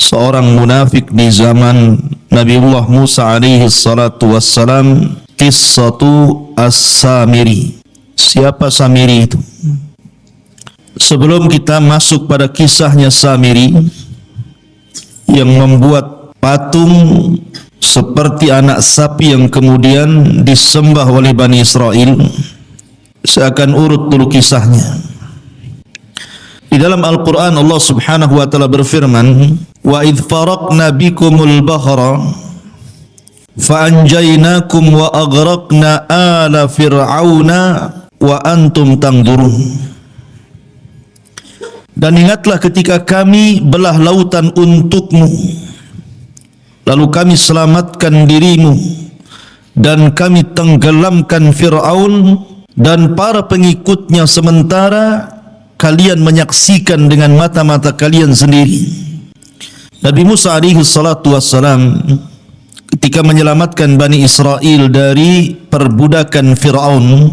seorang munafik di zaman Nabiullah Musa alaihi salatu wassalam, Qissatu As-Samiri. Siapa Samiri itu? Sebelum kita masuk pada kisahnya Samiri yang membuat patung seperti anak sapi yang kemudian disembah oleh Bani Israel, saya akan urut dulu kisahnya. Di dalam Al-Quran Allah subhanahu wa ta'ala berfirman, wa idh faraqna bikumul bahra fa'anjaynakum wa aghraqna ala fir'auna wa antum tangdurun. Dan ingatlah ketika kami belah lautan untukmu, lalu kami selamatkan dirimu dan kami tenggelamkan Fir'aun dan para pengikutnya, sementara kalian menyaksikan dengan mata-mata kalian sendiri. Nabi Musa alaihi salatu wassalam ketika menyelamatkan Bani Israel dari perbudakan Fir'aun,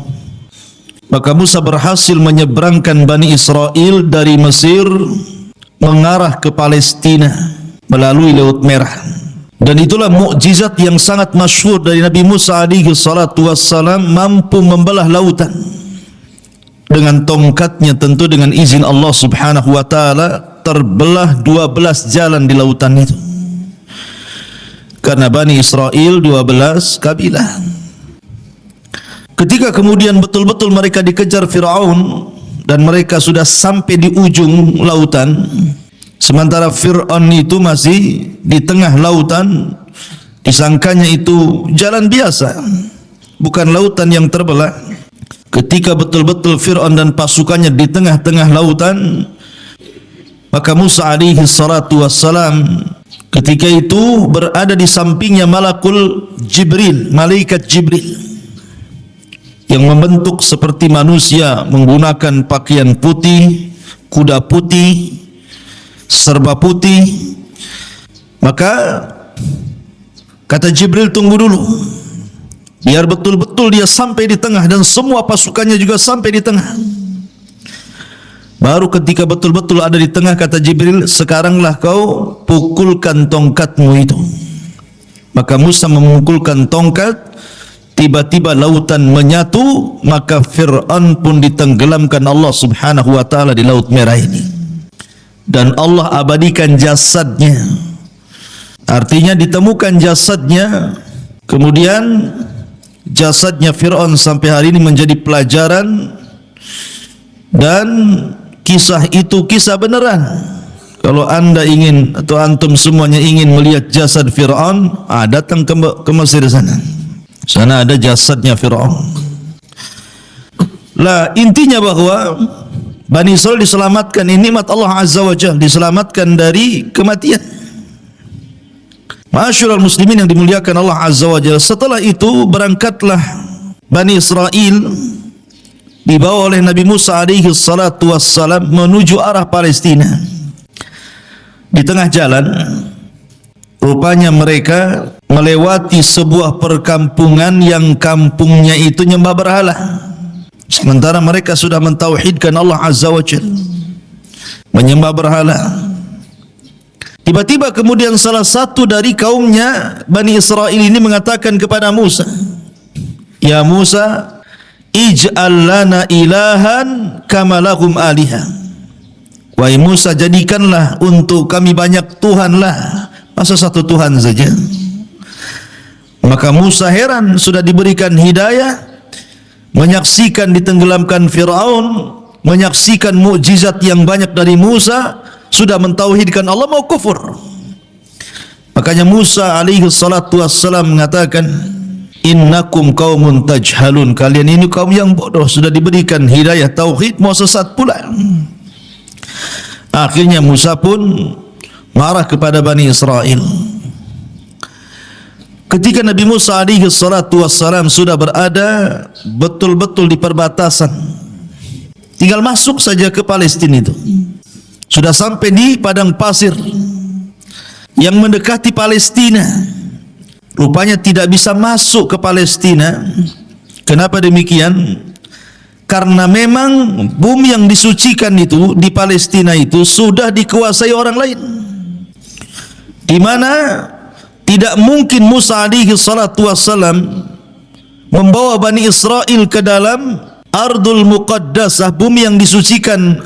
maka Musa berhasil menyeberangkan Bani Israel dari Mesir mengarah ke Palestina melalui Laut Merah. Dan itulah mukjizat yang sangat masyhur dari Nabi Musa alaihi salatu wassalam, mampu membelah lautan dengan tongkatnya, tentu dengan izin Allah subhanahu wa ta'ala. Terbelah 12 jalan di lautan itu, karena Bani Israel 12 kabilah. Ketika kemudian betul-betul mereka dikejar Fir'aun dan mereka sudah sampai di ujung lautan, sementara Fir'aun itu masih di tengah lautan, disangkanya itu jalan biasa, bukan lautan yang terbelah. Ketika betul-betul Fir'aun dan pasukannya di tengah-tengah lautan, maka Musa alaihi salatu wassalam ketika itu berada di sampingnya malakul Jibril, malaikat Jibril yang membentuk seperti manusia, menggunakan pakaian putih, kuda putih, serba putih. Maka kata Jibril, tunggu dulu, biar betul-betul dia sampai di tengah dan semua pasukannya juga sampai di tengah. Baru ketika betul-betul ada di tengah, kata Jibril, sekaranglah kau pukulkan tongkatmu itu. Maka Musa memukulkan tongkat, tiba-tiba lautan menyatu, maka Fir'aun pun ditenggelamkan Allah subhanahu wa ta'ala di Laut Merah ini. Dan Allah abadikan jasadnya, artinya ditemukan jasadnya. Kemudian jasadnya Fir'aun sampai hari ini menjadi pelajaran, dan kisah itu kisah beneran. Kalau anda ingin atau antum semuanya ingin melihat jasad Fir'aun, datang ke Mesir sana. Sana ada jasadnya Fir'aun. Lah, intinya bahwa Bani Israel diselamatkan, ini nikmat Allah Azza wa Jalla, diselamatkan dari kematian. Ma'asyiral muslimin yang dimuliakan Allah Azza wa Jalla, setelah itu berangkatlah Bani Israel dibawa oleh Nabi Musa alaihi salatu wassalam menuju arah Palestina. Di tengah jalan, rupanya mereka melewati sebuah perkampungan yang kampungnya itu nyembah berhala, sementara mereka sudah mentauhidkan Allah Azza wa Jalla, menyembah berhala. Tiba-tiba kemudian salah satu dari kaumnya Bani Israel ini mengatakan kepada Musa, ya Musa, ij'al lana ilahan kama lahum alihah. Wahai Musa, jadikanlah untuk kami banyak Tuhan lah, masa satu Tuhan saja? Maka Musa heran, sudah diberikan hidayah, menyaksikan ditenggelamkan Fir'aun, menyaksikan mukjizat yang banyak dari Musa, sudah mentauhidkan Allah, mau kufur. Makanya Musa alaihi salatu wassalam mengatakan, innakum qaumun tajhalun, kalian ini kaum yang bodoh, sudah diberikan hidayah tauhid mau sesat pula. Akhirnya Musa pun marah kepada Bani Israel. Ketika Nabi Musa alaihi salatu wassalam sudah berada betul-betul di perbatasan, tinggal masuk saja ke Palestina itu, sudah sampai di padang pasir yang mendekati Palestina. Rupanya tidak bisa masuk ke Palestina. Kenapa demikian? Karena memang bumi yang disucikan itu di Palestina itu sudah dikuasai orang lain. di mana tidak mungkin Musa alaihi salatu wassalam membawa Bani Israel ke dalam Ardul Muqaddasah, bumi yang disucikan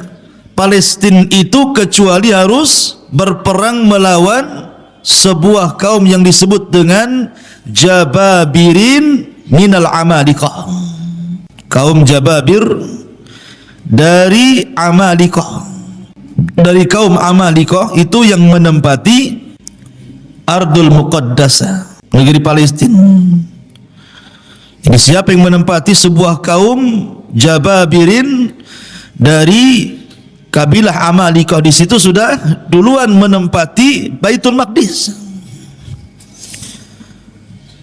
Palestina itu, kecuali harus berperang melawan sebuah kaum yang disebut dengan Jababirin minal Amalikah. Kaum Jababir dari Amalikah, dari kaum Amalikah itu yang menempati Ardul Muqaddasah, negeri Palestina. Jadi siapa yang menempati sebuah kaum Jababirin dari kabilah Amalikah, di situ sudah duluan menempati Baitul Maqdis.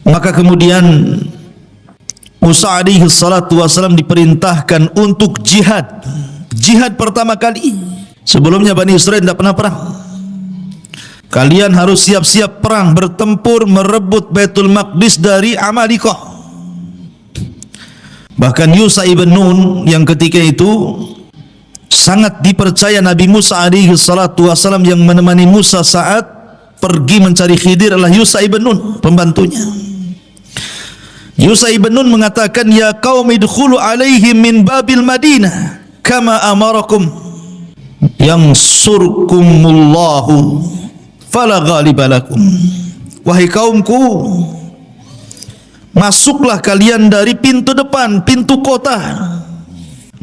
Maka kemudian Musa alaihi salatu wasallam diperintahkan untuk jihad. Jihad pertama kali. Sebelumnya Bani Israel tidak pernah perang. Kalian harus siap-siap perang, bertempur, merebut Baitul Maqdis dari Amalikah. Bahkan Yusha ibn Nun yang ketika itu sangat dipercaya Nabi Musa alaihi salatu wasallam, yang menemani Musa saat pergi mencari Khidir adalah Yusha ibn Nun, pembantunya. Yusha ibn Nun mengatakan, ya qaumi idkhulu alaihim min babil Madinah kama amarakum yansurkumullahu fala ghaliba lakum. Wahai kaumku, masuklah kalian dari pintu depan, pintu kota.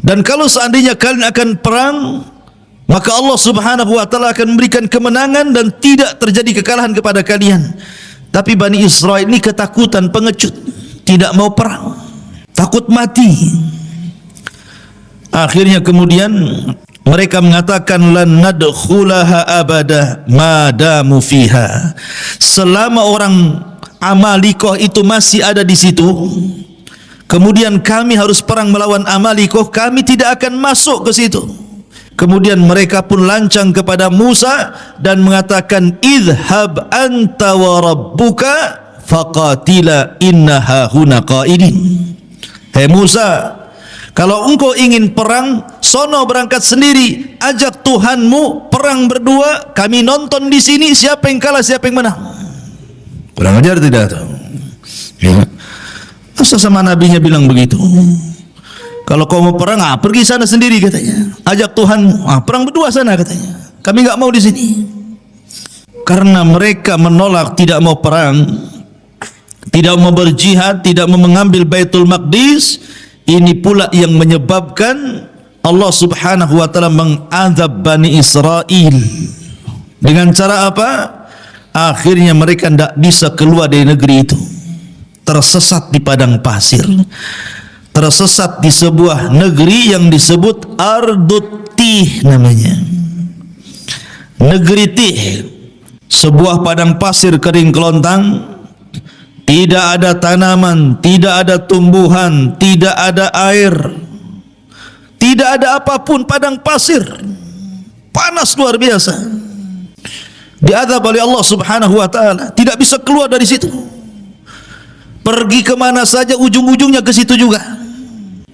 Dan kalau seandainya kalian akan perang, maka Allah subhanahu wa ta'ala akan memberikan kemenangan dan tidak terjadi kekalahan kepada kalian. Tapi Bani Israel ini ketakutan, pengecut, tidak mau perang, takut mati. Akhirnya kemudian mereka mengatakan, lan nadkhulaha abada madamu fiha. Selama orang Amalikah itu masih ada di situ, kemudian kami harus perang melawan Amalikah, kami tidak akan masuk ke situ. Kemudian mereka pun lancang kepada Musa dan mengatakan, idhab anta wa rabbuka faqatila innaha huna qaidin. Hai Musa, kalau engkau ingin perang, sono berangkat sendiri, ajak Tuhanmu perang berdua, kami nonton di sini siapa yang kalah siapa yang menang. Kurang ajar tidak tahu. Ya. Masa sama nabinya bilang begitu? Kalau kau mau perang, pergi sana sendiri katanya. Ajak Tuhanmu, perang berdua sana katanya. Kami enggak mau di sini. Karena mereka menolak, tidak mau perang, tidak mau berjihad, tidak mau mengambil Baitul Maqdis. Ini pula yang menyebabkan Allah subhanahu wa ta'ala mengazab Bani Israel. Dengan cara apa? Akhirnya mereka tidak bisa keluar dari negeri itu. Tersesat di padang pasir, tersesat di sebuah negeri yang disebut Ardut Tih namanya. Negeri Tih, sebuah padang pasir kering kelontang. Tidak ada tanaman, tidak ada tumbuhan, tidak ada air, tidak ada apapun, padang pasir, panas luar biasa. Diazab oleh Allah subhanahu wa ta'ala, tidak bisa keluar dari situ. Pergi kemana saja ujung-ujungnya ke situ juga.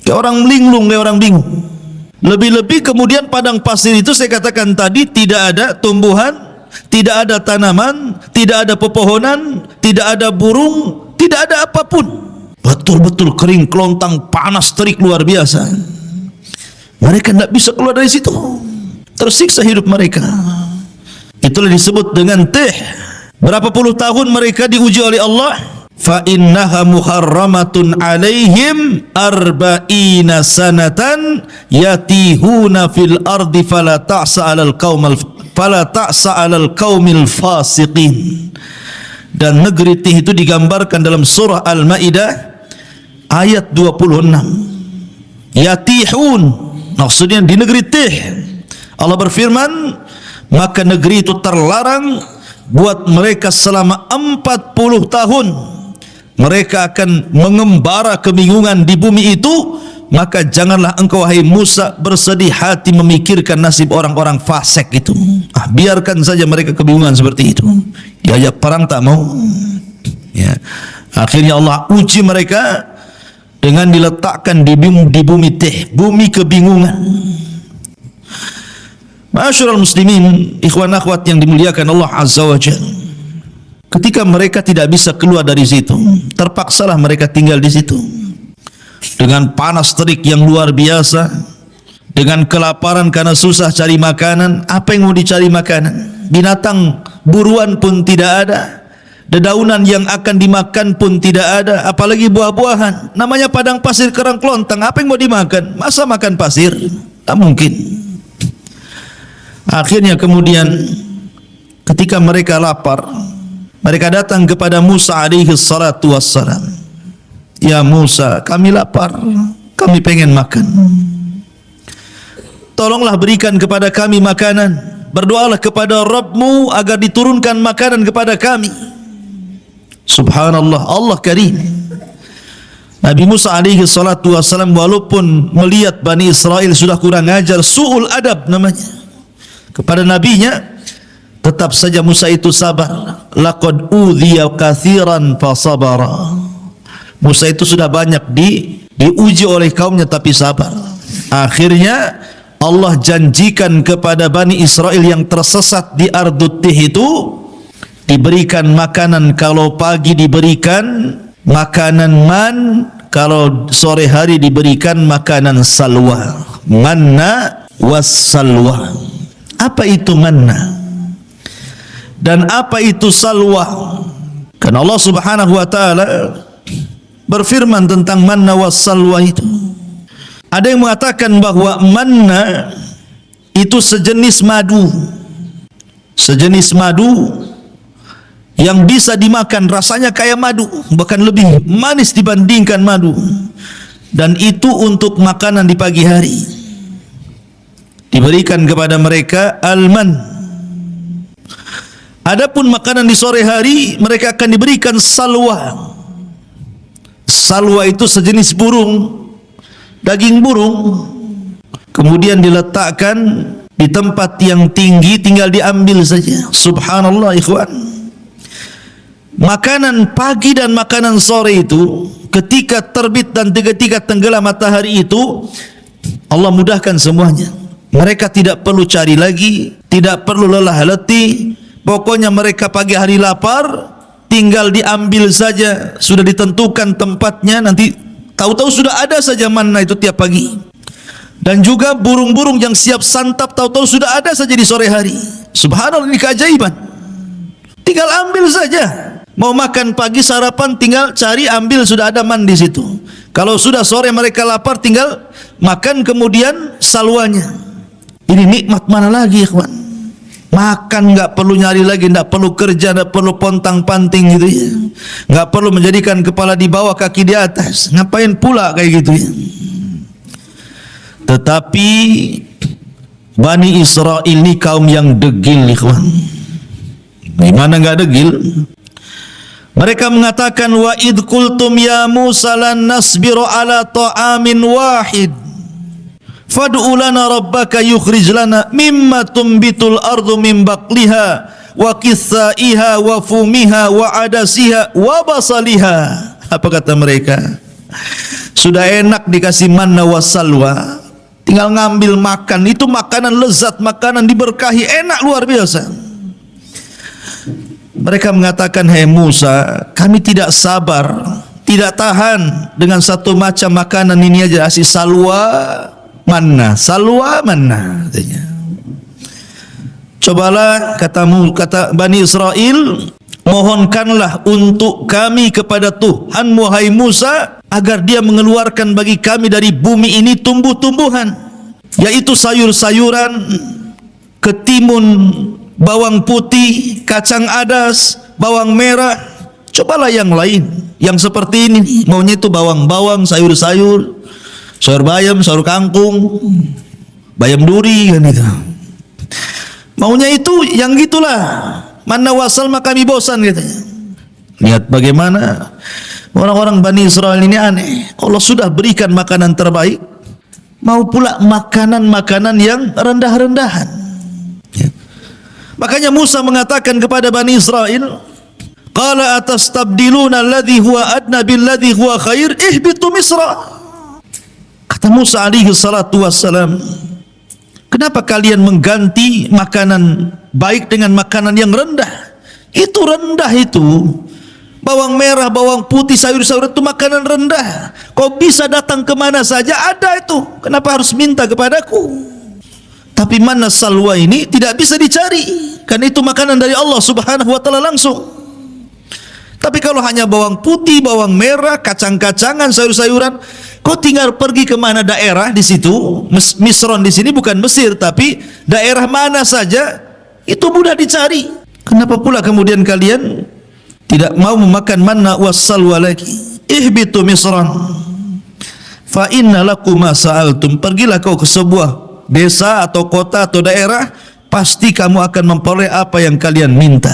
Kayak orang linglung, kayak orang bingung. Lebih-lebih kemudian padang pasir itu saya katakan tadi tidak ada tumbuhan, tidak ada tanaman, tidak ada pepohonan, tidak ada burung, tidak ada apapun. Betul-betul kering kelontang, panas terik luar biasa. Mereka tidak bisa keluar dari situ. Tersiksa hidup mereka. Itulah disebut dengan Tih. Berapa puluh tahun mereka diuji oleh Allah. Fa innaha muharramatun alaihim arba'ina sanatan yatihuna fil ardi fala ta'sa 'alal qaumil fasiqin. Dan negeri Tih itu digambarkan dalam surah Al-Maidah ayat 26. Yatihun, maksudnya di negeri Tih. Allah berfirman, maka negeri itu terlarang buat mereka selama 40 tahun. Mereka akan mengembara kebingungan di bumi itu. Maka janganlah engkau wahai Musa bersedih hati memikirkan nasib orang-orang fasik itu. Biarkan saja mereka kebingungan seperti itu. Diajak perang tak mau. Ya. Akhirnya Allah uji mereka dengan diletakkan di bumi Tih, bumi kebingungan. Ma'asyiral muslimin, ikhwan akhwat yang dimuliakan Allah Azza wa Jalla. Ketika mereka tidak bisa keluar dari situ, terpaksalah mereka tinggal di situ. Dengan panas terik yang luar biasa, dengan kelaparan karena susah cari makanan. Apa yang mau dicari makanan? Binatang buruan pun tidak ada, dedaunan yang akan dimakan pun tidak ada, apalagi buah-buahan. Namanya padang pasir kerang kelontang, apa yang mau dimakan? Masa makan pasir? Tak mungkin. Akhirnya kemudian ketika mereka lapar, mereka datang kepada Musa alaihi salatu wassalam. Ya Musa, kami lapar, kami pengen makan. Tolonglah berikan kepada kami makanan. Berdoalah kepada Rabbmu agar diturunkan makanan kepada kami. Subhanallah, Allah karim. Nabi Musa alaihi salatu wassalam walaupun melihat Bani Israel sudah kurang ajar, su'ul adab namanya kepada nabinya, tetap saja Musa itu sabar. Laqad udhiya katsiran fasabara. Musa itu sudah banyak diuji oleh kaumnya tapi sabar. Akhirnya Allah janjikan kepada Bani Israel yang tersesat di Ardut Tih itu diberikan makanan. Kalau pagi diberikan makanan man, kalau sore hari diberikan makanan salwa. Manna was salwa. Apa itu manna? Dan apa itu salwa? Karena Allah Subhanahu wa taala berfirman tentang manna was salwa itu. Ada yang mengatakan bahwa manna itu sejenis madu. Sejenis madu yang bisa dimakan, rasanya kayak madu, bahkan lebih manis dibandingkan madu. Dan itu untuk makanan di pagi hari. Diberikan kepada mereka alman. Adapun makanan di sore hari, mereka akan diberikan salwa. Salwa itu sejenis burung, daging burung, kemudian diletakkan di tempat yang tinggi, tinggal diambil saja. Subhanallah ikhwan. Makanan pagi dan makanan sore itu, ketika terbit dan ketika tenggelam matahari itu, Allah mudahkan semuanya. Mereka tidak perlu cari lagi, tidak perlu lelah letih. Pokoknya mereka pagi hari lapar, tinggal diambil saja, sudah ditentukan tempatnya, nanti tahu-tahu sudah ada saja manna itu tiap pagi. Dan juga burung-burung yang siap santap, tahu-tahu sudah ada saja di sore hari. Subhanallah, ini keajaiban. Tinggal ambil saja. Mau makan pagi sarapan, tinggal cari ambil, sudah ada man di situ. Kalau sudah sore mereka lapar, tinggal makan kemudian salwanya. Ini nikmat mana lagi, ikhwan? Makan enggak perlu nyari lagi, enggak perlu kerja, enggak perlu pontang-panting gitu ya. Enggak perlu menjadikan kepala di bawah kaki di atas. Ngapain pula kayak gitu ya? Tetapi Bani Israel ini kaum yang degil, ikhwan. Gimana enggak degil? Mereka mengatakan, wa id qultum ya Musa lan nasbiru ala ta'amin wahid fad'u lana rabbaka yukhrij lana mimma tumbitul ardu min baqliha wa qithaiha wa fumiha wa adasiha wa basaliha. Apa kata mereka? Sudah enak dikasih manna wassalwa, tinggal ngambil makan. Itu makanan lezat, makanan diberkahi, enak luar biasa. Mereka mengatakan, hai Musa, kami tidak sabar, tidak tahan dengan satu macam makanan ini aja, asih salwa manna, salwa manna katanya. Cobalah kata Bani Israel, mohonkanlah untuk kami kepada Tuhan wahai Musa, agar dia mengeluarkan bagi kami dari bumi ini tumbuh-tumbuhan, yaitu sayur-sayuran, ketimun, bawang putih, kacang adas, bawang merah. Cobalah yang lain, yang seperti ini. Maunya itu bawang-bawang, sayur-sayur, sayur bayam, sayur kangkung, bayam duri kan itu. Maunya itu yang gitulah. Manna wassalwa kami bosan katanya. Lihat bagaimana orang-orang Bani Israel ini aneh. Allah sudah berikan makanan terbaik, mau pula makanan-makanan yang rendah-rendahan. Makanya Musa mengatakan kepada Bani Israel, qala atastabdiluna alladhi huwa adna billadhi huwa khair ihbitu misra. Kata Musa alaihi salatu wassalam, kenapa kalian mengganti makanan baik dengan makanan yang rendah? Itu rendah itu. Bawang merah, bawang putih, sayur-sayuran itu makanan rendah. Kau bisa datang kemana saja ada itu. Kenapa harus minta kepadaku? Tapi mana salwa ini tidak bisa dicari, karena itu makanan dari Allah Subhanahu wa taala langsung. Tapi kalau hanya bawang putih, bawang merah, kacang-kacangan, sayur-sayuran, kau tinggal pergi ke mana daerah di situ. Misron di sini bukan Mesir, tapi daerah mana saja itu mudah dicari. Kenapa pula kemudian kalian tidak mau memakan manna wassalwa lagi? Ihbitu Misran fa inna lakum ma sa'altum. Pergilah kau ke sebuah desa atau kota atau daerah, pasti kamu akan memperoleh apa yang kalian minta.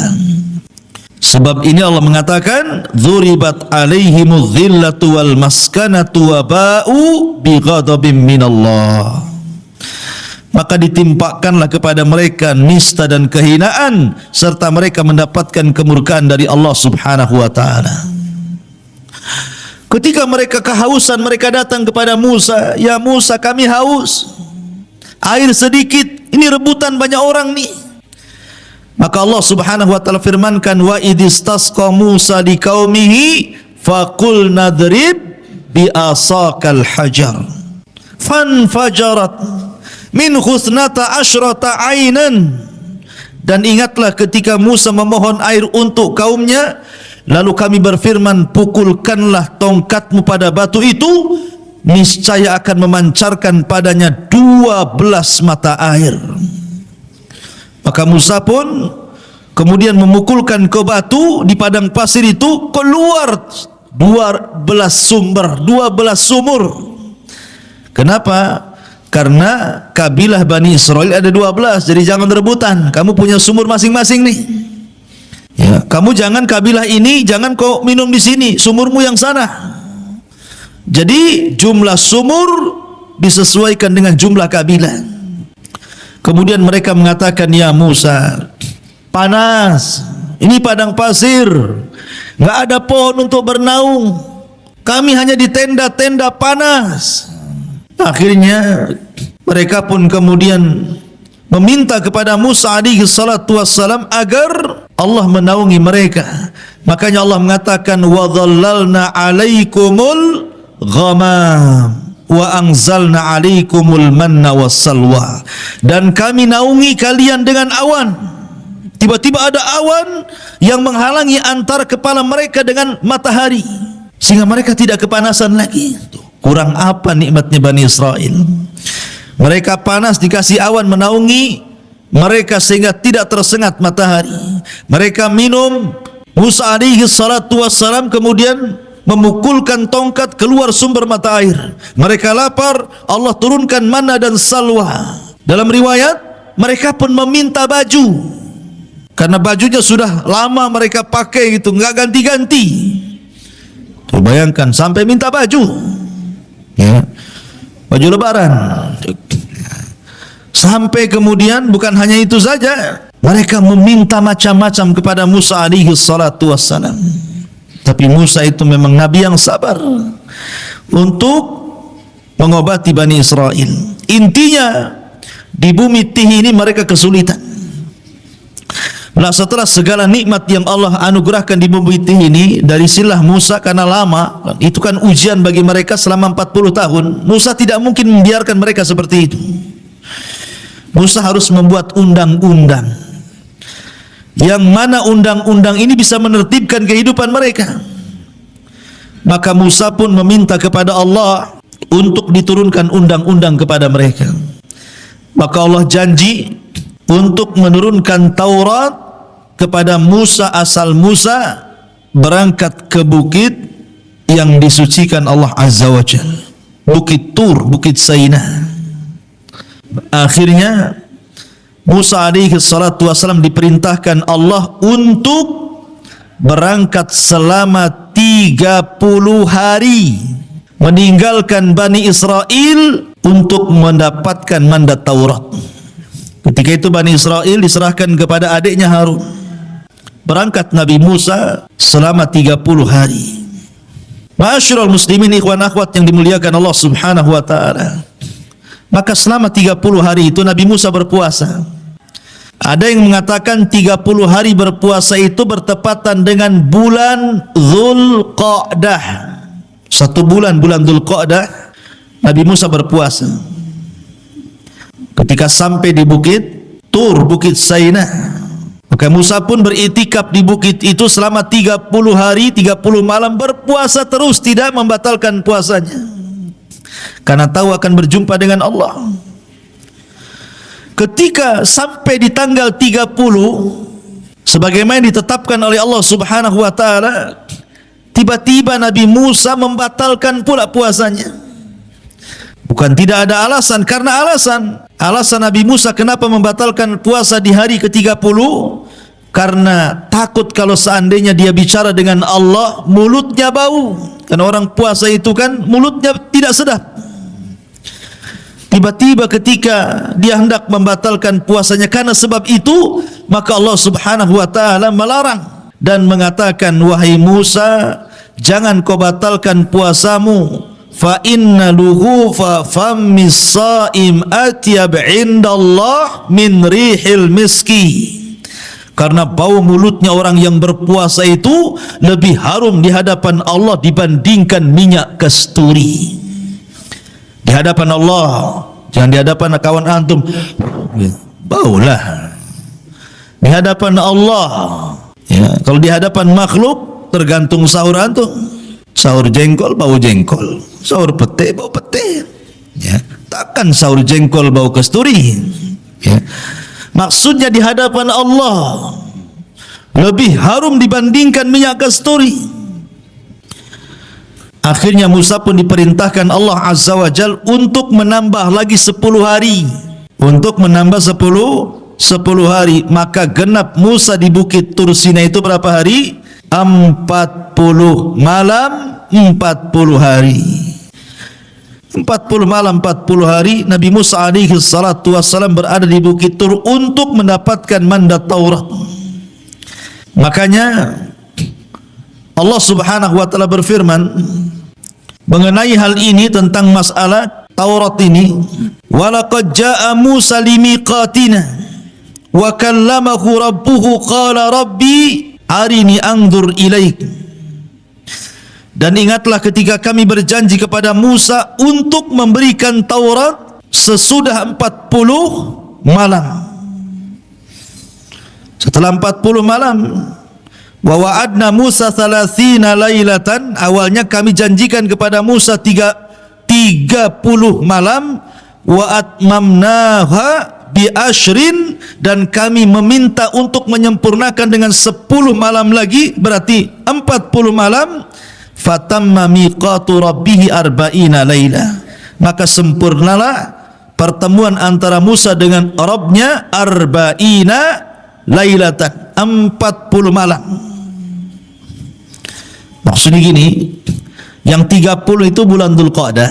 Sebab ini Allah mengatakan, dzuribat alaihimudz dhillatu wal maskanatu wa ba'u bighadabim minallah. Maka ditimpakanlah kepada mereka nista dan kehinaan, serta mereka mendapatkan kemurkaan dari Allah Subhanahu wa taala. Ketika mereka kehausan, mereka datang kepada Musa, "Ya Musa, kami haus. Air sedikit, ini rebutan banyak orang nih." Maka Allah Subhanahu wa taala firmankan, "Wa idistasqa Musa liqaumihi faqul nadrib bi asaqal hajar fanfajarat min khusnata asyrata ainan." Dan ingatlah ketika Musa memohon air untuk kaumnya, lalu kami berfirman, pukulkanlah tongkatmu pada batu itu, niscaya akan memancarkan padanya 12 mata air. Maka Musa pun kemudian memukulkan ke batu di padang pasir itu, keluar 12 sumur. Kenapa? Karena kabilah Bani Israel ada 12, jadi jangan rebutan. Kamu punya sumur masing-masing nih. Ya, kamu jangan kabilah ini, jangan kau minum di sini, sumurmu yang sana. Jadi jumlah sumur disesuaikan dengan jumlah kabilah. Kemudian mereka mengatakan, "Ya Musa, panas. Ini padang pasir, enggak ada pohon untuk bernaung. Kami hanya di tenda-tenda panas." Akhirnya mereka pun kemudian meminta kepada Musa alaihi salatu wassalam agar Allah menaungi mereka. Makanya Allah mengatakan, "Wa dhallalna 'alaikumul ghamam wa anzalna 'alaikumul manna wassalwa." Dan kami naungi kalian dengan awan. Tiba-tiba ada awan yang menghalangi antara kepala mereka dengan matahari, sehingga mereka tidak kepanasan lagi. Kurang apa nikmatnya Bani Israel? Mereka panas, dikasih awan menaungi mereka sehingga tidak tersengat matahari. Mereka minum, Musa alaihi salatu wassalam kemudian memukulkan tongkat, keluar sumber mata air. Mereka lapar, Allah turunkan manna dan salwa. Dalam riwayat, mereka pun meminta baju, karena bajunya sudah lama mereka pakai gitu, enggak ganti-ganti. Tuh, bayangkan sampai minta baju, ya, baju lebaran. Sampai kemudian bukan hanya itu saja, mereka meminta macam-macam kepada Musa alaihi salatu wassalam. Tapi Musa itu memang nabi yang sabar untuk mengobati Bani Israel. Intinya di bumi Tih ini mereka kesulitan. Nah, setelah segala nikmat yang Allah anugerahkan di bumi Tih ini, dari silah Musa, karena lama, itu kan ujian bagi mereka selama 40 tahun. Musa tidak mungkin membiarkan mereka seperti itu. Musa harus membuat undang-undang, yang mana undang-undang ini bisa menertibkan kehidupan mereka. Maka Musa pun meminta kepada Allah untuk diturunkan undang-undang kepada mereka. Maka Allah janji untuk menurunkan Taurat kepada Musa asal Musa berangkat ke bukit yang disucikan Allah Azza wa Jalla, Bukit Tur, Bukit Sainah. Akhirnya Musa alaihi salatu wassalam diperintahkan Allah untuk berangkat selama 30 hari meninggalkan Bani Israel untuk mendapatkan mandat Taurat. Ketika itu Bani Israel diserahkan kepada adiknya Harun. Berangkat Nabi Musa selama 30 hari. Ma'asyiral muslimin, ikhwan akhwat yang dimuliakan Allah Subhanahu wa taala. Maka selama 30 hari itu Nabi Musa berpuasa. Ada yang mengatakan 30 hari berpuasa itu bertepatan dengan bulan Dzulqa'dah. Satu bulan Dzulqa'dah Nabi Musa berpuasa. Ketika sampai di bukit Tur, bukit Saina, maka Musa pun beriktikaf di bukit itu selama 30 hari 30 malam, berpuasa terus, tidak membatalkan puasanya, karena tahu akan berjumpa dengan Allah. Ketika sampai di tanggal 30 sebagaimana ditetapkan oleh Allah Subhanahu wa taala, tiba-tiba Nabi Musa membatalkan pula puasanya. Bukan tidak ada alasan, karena alasan Nabi Musa kenapa membatalkan puasa di hari ke-30, karena takut kalau seandainya dia bicara dengan Allah mulutnya bau. Karena orang puasa itu kan mulutnya tidak sedap. Tiba-tiba ketika dia hendak membatalkan puasanya karena sebab itu, maka Allah Subhanahu wa taala melarang dan mengatakan, wahai Musa, jangan kau batalkan puasamu, fa inna luhufa fammis shaim atyab indallah min rihil miski. Karena bau mulutnya orang yang berpuasa itu lebih harum di hadapan Allah dibandingkan minyak kasturi. Di hadapan Allah, jangan di hadapan kawan antum, baulah. Di hadapan Allah, ya. Kalau di hadapan makhluk tergantung sahur antum. Sahur jengkol bau jengkol, sahur pete bau pete, ya. Takkan sahur jengkol bau kasturi, ya. Maksudnya di hadapan Allah lebih harum dibandingkan minyak kasturi. Akhirnya Musa pun diperintahkan Allah Azza wa Jal untuk menambah lagi 10 hari. Untuk menambah 10 hari. Maka genap Musa di bukit Tur Sinai itu berapa hari? 40 malam 40 hari. 40 malam 40 hari Nabi Musa alaihi salatu wassalam berada di bukit Tur untuk mendapatkan mandat Taurat. Makanya Allah Subhanahu wa taala berfirman mengenai hal ini, tentang masalah Taurat ini, walaqad jaa Musa limiqatina wa kallamahu rabbuhu qala rabbi arini anzur ilaik. Dan ingatlah ketika kami berjanji kepada Musa untuk memberikan Taurat sesudah 40 malam. Setelah 40 malam, wa wa'adna Musa 30 lailatan, awalnya kami janjikan kepada Musa 30 malam, wa atmamnaha bi ashrin, dan kami meminta untuk menyempurnakan dengan 10 malam lagi, berarti 40 malam. Fatamma miqatu rabbih arba'ina laila, maka sempurnalah pertemuan antara Musa dengan Rabbnya arba'ina lailatan, 40 malam. Maksudnya gini, yang 30 itu bulan Dzulqa'dah,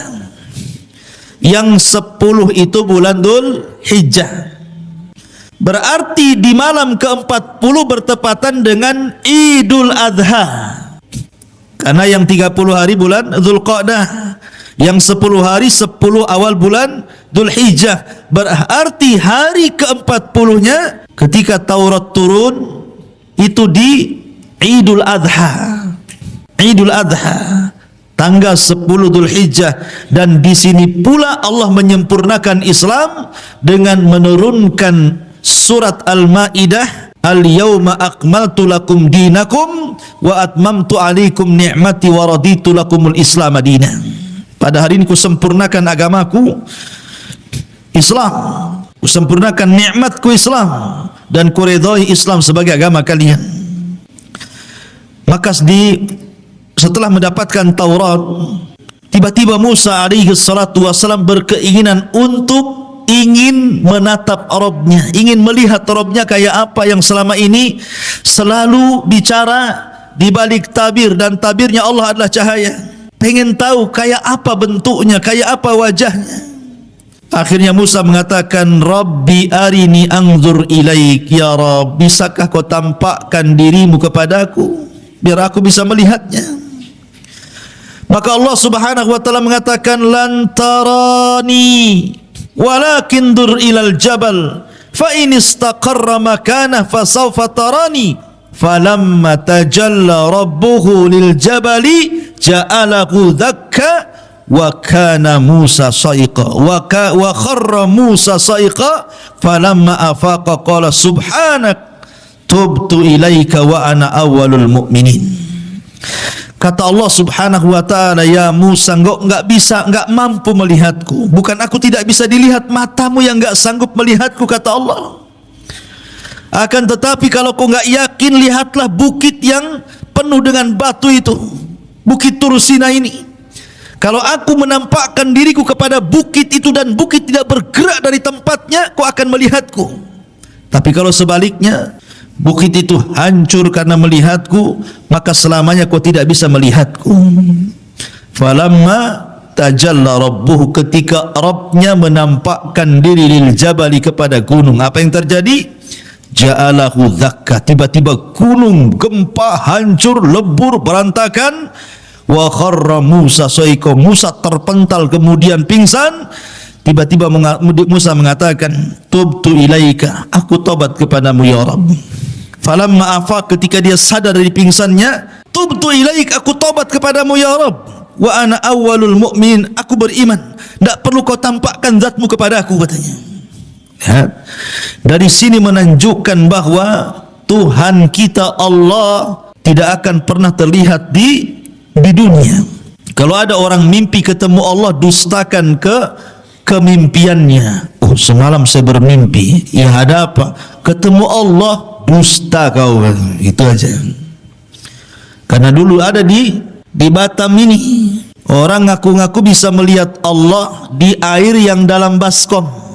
yang 10 itu bulan Dzulhijjah. Berarti di malam ke-40 bertepatan dengan Idul Adha. Karena yang 30 hari bulan Dzulqa'dah, yang 10 hari 10 awal bulan Dzulhijjah. Berarti hari ke-40-nya ketika Taurat turun itu di Idul Adha. Idul Adha, tanggal 10 Dzulhijjah. Dan di sini pula Allah menyempurnakan Islam dengan menurunkan surat Al-Maidah, al-yawma akmaltu lakum dinakum wa atmamtu alaikum ni'mati wa raditu lakumul Islam madina. Pada hari ini kusempurnakan agamaku Islam, kusempurnakan nikmatku Islam, dan kuridhai Islam sebagai agama kalian. Maka setelah mendapatkan Taurat, tiba-tiba Musa alaihi salatu wassalam berkeinginan untuk ingin menatap Rabbnya, ingin melihat Rabbnya kayak apa yang selama ini selalu bicara di balik tabir, dan tabirnya Allah adalah cahaya. Pengen tahu kayak apa bentuknya, kayak apa wajahnya. Akhirnya Musa mengatakan, Rabbi arini anzur ilaik, ya Rabb, bisakah kau tampakkan dirimu kepadaku biar aku bisa melihatnya. Maka Allah Subhanahu wa taala mengatakan, lan tarani walakin dur ilal jabal fa in istaqarra makanah fasawfa tarani falamma tajalla rabbuhu lil jabali ja'alahu dakka wa kana Musa sa'iqa wa kharra Musa sa'iqa falamma afaqa qala subhanak tubtu ilaika wa ana awwalul mu'minin. Kata Allah Subhanahu wa ta'ala, ya Musa, engkau enggak mampu melihatku. Bukan aku tidak bisa dilihat, matamu yang enggak sanggup melihatku, kata Allah. Akan tetapi kalau kau enggak yakin, lihatlah bukit yang penuh dengan batu itu, Bukit Tur Sina ini. Kalau aku menampakkan diriku kepada bukit itu dan bukit tidak bergerak dari tempatnya, kau akan melihatku. Tapi kalau sebaliknya, bukit itu hancur karena melihatku, maka selamanya kau tidak bisa melihatku. Falamma tajalla rabbuhu, ketika Rabbnya menampakkan diri lil jabali, kepada gunung, apa yang terjadi? Ja'alahu dakka, tiba-tiba gunung gempa, hancur, lebur, berantakan. Wa kharra Musa sa'iqa, Musa terpental kemudian pingsan. Tiba-tiba Musa mengatakan, tubtu ilaika, aku tobat kepadamu ya Rabb. Falamma afaq, ketika dia sadar dari pingsannya, tubtu ilaik, aku tobat kepadamu ya Rabb. Wa ana awwalul mu'min, aku beriman, tidak perlu kau tampakkan zatmu kepadaku, katanya. Ya. Dari sini menunjukkan bahwa Tuhan kita Allah tidak akan pernah terlihat di dunia. Kalau ada orang mimpi ketemu Allah, dustakan kemimpiannya. Oh, semalam saya bermimpi. Ya, ada apa? Ketemu Allah, dusta kau. Itu aja. Karena dulu ada di Batam ini, orang ngaku-ngaku bisa melihat Allah di air yang dalam baskom.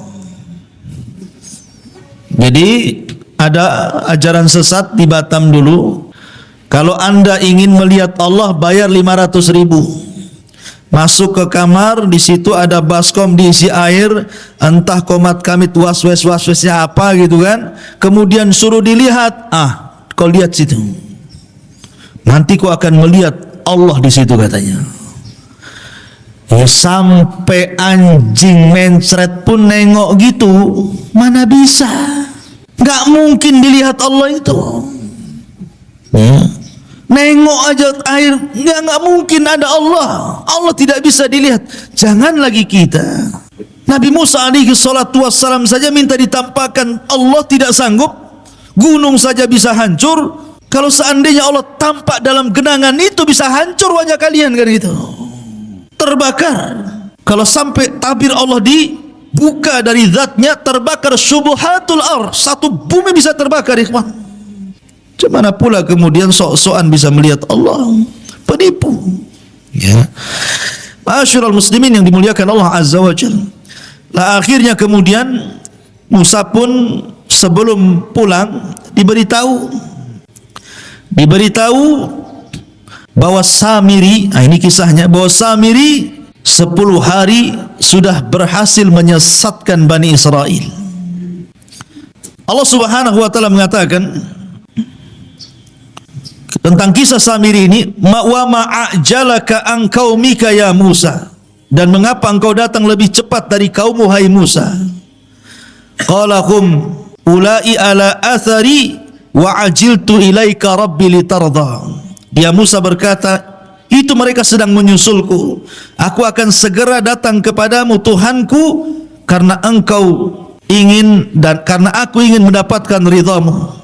Jadi ada ajaran sesat di Batam dulu. Kalau anda ingin melihat Allah, bayar 500.000. Masuk ke kamar, di situ ada baskom diisi air, entah komat kamit waswesnya apa gitu kan. Kemudian suruh dilihat, kau lihat situ. Nanti kau akan melihat Allah di situ, katanya. Ya, sampai anjing mencret pun nengok gitu, mana bisa? Gak mungkin dilihat Allah itu. Ya. Nengok aja air, nggak mungkin ada Allah. Allah tidak bisa dilihat. Jangan lagi kita. Nabi Musa alaihi salatu wassalam saja minta ditampakkan, Allah tidak sanggup. Gunung saja bisa hancur. Kalau seandainya Allah tampak dalam genangan itu, bisa hancur wajah kalian kan itu. Terbakar. Kalau sampai tabir Allah dibuka dari zatnya, terbakar subuhatul ar. Satu bumi bisa terbakar, ikhwan. Mana pula kemudian sok-sokan bisa melihat Allah, penipu. Ya, ma'asyiral muslimin yang dimuliakan Allah Azza wa Jalla. Lah akhirnya kemudian Musa pun sebelum pulang diberitahu bahwa Samiri, ini kisahnya, bahwa Samiri 10 hari sudah berhasil menyesatkan Bani Israel. Allah Subhanahu wa taala mengatakan tentang kisah Samiri ini, wa ma'ajalaka an qaumika ya Musa, dan mengapa engkau datang lebih cepat dari kaummu hai Musa? Qala hum ulai ala athari wa ajiltu ilaika rabbi litarda. Dia Musa berkata, itu mereka sedang menyusulku, aku akan segera datang kepadamu Tuhanku, karena engkau ingin dan karena aku ingin mendapatkan ridhamu.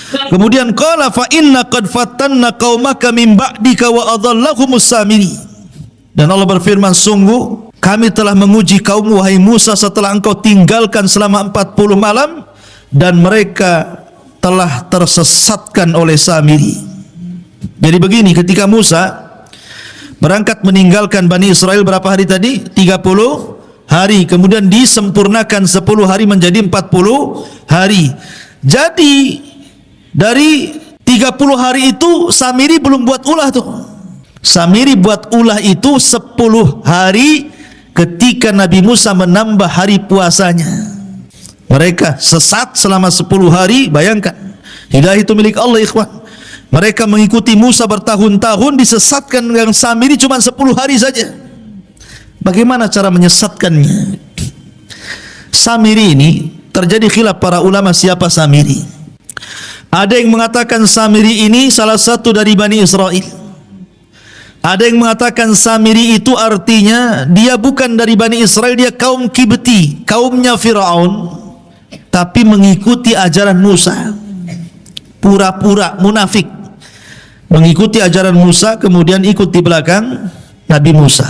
Kemudian qala fa inna qad fatanna qaumaka min ba'dika wa adhallahumus Samiri. Dan Allah berfirman, sungguh kami telah menguji kaummu wahai Musa setelah engkau tinggalkan selama 40 malam, dan mereka telah tersesatkan oleh Samiri. Jadi begini, ketika Musa berangkat meninggalkan Bani Israel berapa hari tadi? 30 hari. Kemudian disempurnakan 10 hari menjadi 40 hari. Jadi dari 30 hari itu Samiri belum buat ulah tuh. Samiri buat ulah itu 10 hari ketika Nabi Musa menambah hari puasanya. Mereka sesat selama 10 hari, bayangkan. Hidayah itu milik Allah, ikhwan. Mereka mengikuti Musa bertahun-tahun, disesatkan dengan Samiri cuma 10 hari saja. Bagaimana cara menyesatkannya? Samiri ini terjadi khilaf para ulama siapa Samiri. Ada yang mengatakan Samiri ini salah satu dari Bani Israel. Ada yang mengatakan Samiri itu artinya dia bukan dari Bani Israel, dia kaum Kibti, kaumnya Fir'aun, tapi mengikuti ajaran Musa. Pura-pura munafik, mengikuti ajaran Musa, kemudian ikut di belakang Nabi Musa.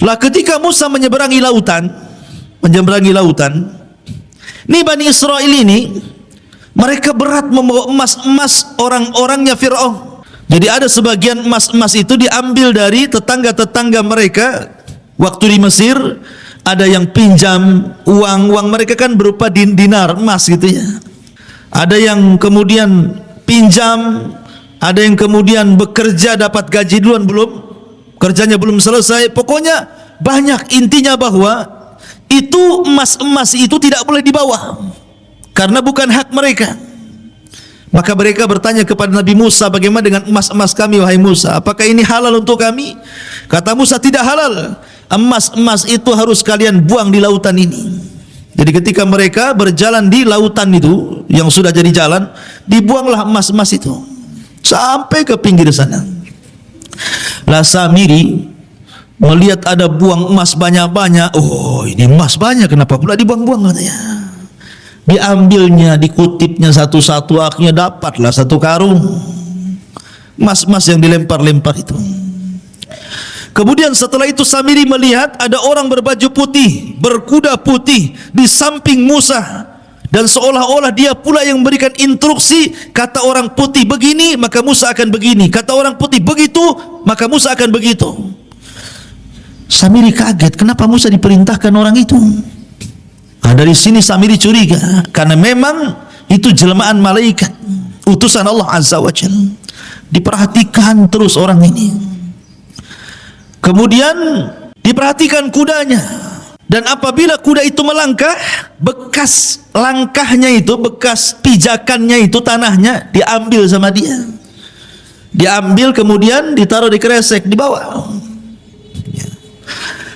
Lah ketika Musa menyeberangi lautan, ini Bani Israel ini mereka berat membawa emas-emas orang-orangnya Fir'aun. Jadi ada sebagian emas-emas itu diambil dari tetangga-tetangga mereka waktu di Mesir. Ada yang pinjam uang mereka kan berupa dinar emas gitu ya. Ada yang kemudian pinjam, ada yang kemudian bekerja dapat gaji duluan, kerjanya belum selesai. Pokoknya banyak. Intinya bahwa itu emas-emas itu tidak boleh dibawa karena bukan hak mereka. Maka mereka bertanya kepada Nabi Musa, bagaimana dengan emas-emas kami wahai Musa? Apakah ini halal untuk kami? Kata Musa, tidak halal. Emas-emas itu harus kalian buang di lautan ini. Jadi ketika mereka berjalan di lautan itu yang sudah jadi jalan, dibuanglah emas-emas itu sampai ke pinggir sana. Lah Samiri melihat ada buang emas banyak-banyak. Oh, ini emas banyak, kenapa pula dibuang-buang katanya. Diambilnya, dikutipnya satu-satu, akhirnya dapatlah satu karung emas-emas yang dilempar-lempar itu. Kemudian setelah itu Samiri melihat ada orang berbaju putih, berkuda putih di samping Musa, dan seolah-olah dia pula yang memberikan instruksi. Kata orang putih begini, maka Musa akan begini. Kata orang putih begitu, maka Musa akan begitu. Samiri kaget, kenapa Musa diperintahkan orang itu? Nah, dari sini Samiri curiga, karena memang itu jelmaan malaikat, utusan Allah Azza wa Jalla. Diperhatikan terus orang ini. Kemudian diperhatikan kudanya, dan apabila kuda itu melangkah, bekas langkahnya itu, bekas pijakannya itu, tanahnya diambil sama dia. Diambil kemudian ditaruh di kresek, dibawa.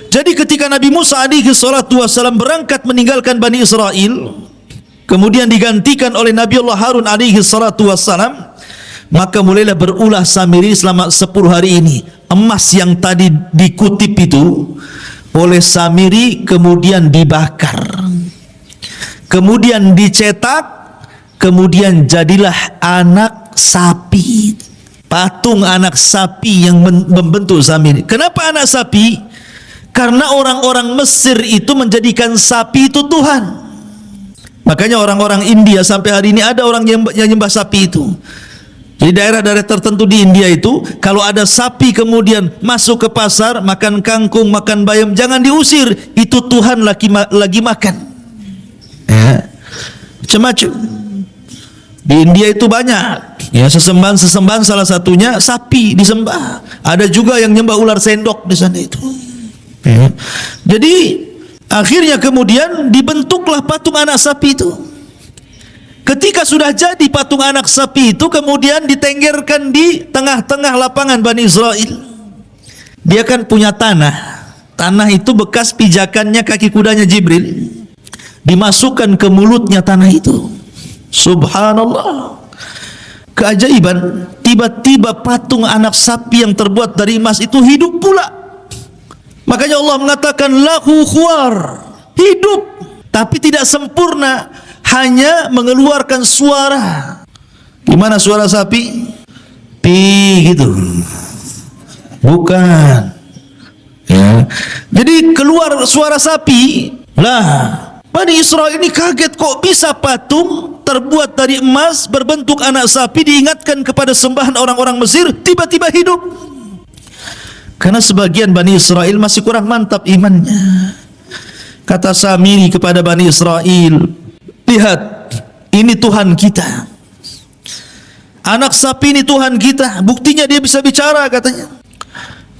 Jadi ketika Nabi Musa alaihi salatu wassalam berangkat meninggalkan Bani Israel, kemudian digantikan oleh Nabi Allah Harun alaihi salatu wassalam, maka mulailah berulah Samiri selama 10 hari ini. Emas yang tadi dikutip itu oleh Samiri kemudian dibakar, kemudian dicetak, kemudian jadilah anak sapi, patung anak sapi yang membentuk Samiri. Kenapa anak sapi? Karena orang-orang Mesir itu menjadikan sapi itu Tuhan. Makanya orang-orang India sampai hari ini ada orang yang nyembah sapi itu. Jadi daerah-daerah tertentu di India itu, kalau ada sapi kemudian masuk ke pasar, makan kangkung, makan bayam, jangan diusir, itu Tuhan lagi makan. Ya, macam-macam. Di India itu banyak. Ya, sesembahan salah satunya sapi disembah. Ada juga yang nyembah ular sendok di sana itu. Ya. Jadi akhirnya kemudian dibentuklah patung anak sapi itu. Ketika sudah jadi patung anak sapi itu, kemudian ditenggerkan di tengah-tengah lapangan Bani Israel. Dia kan punya tanah. Tanah itu bekas pijakannya kaki kudanya Jibril. Dimasukkan ke mulutnya tanah itu. Subhanallah. Keajaiban, tiba-tiba patung anak sapi yang terbuat dari emas itu hidup pula. Makanya Allah mengatakan lahu khuwar, hidup, tapi tidak sempurna, hanya mengeluarkan suara. Gimana suara sapi? Pi gitu. Bukan. Ya. Jadi keluar suara sapi. Lah, Bani Israel ini kaget, kok bisa patung terbuat dari emas berbentuk anak sapi diingatkan kepada sembahan orang-orang Mesir tiba-tiba hidup. Karena sebagian Bani Israel masih kurang mantap imannya. Kata Samiri kepada Bani Israel, lihat, ini Tuhan kita. Anak sapi ini Tuhan kita. Buktinya dia bisa bicara katanya.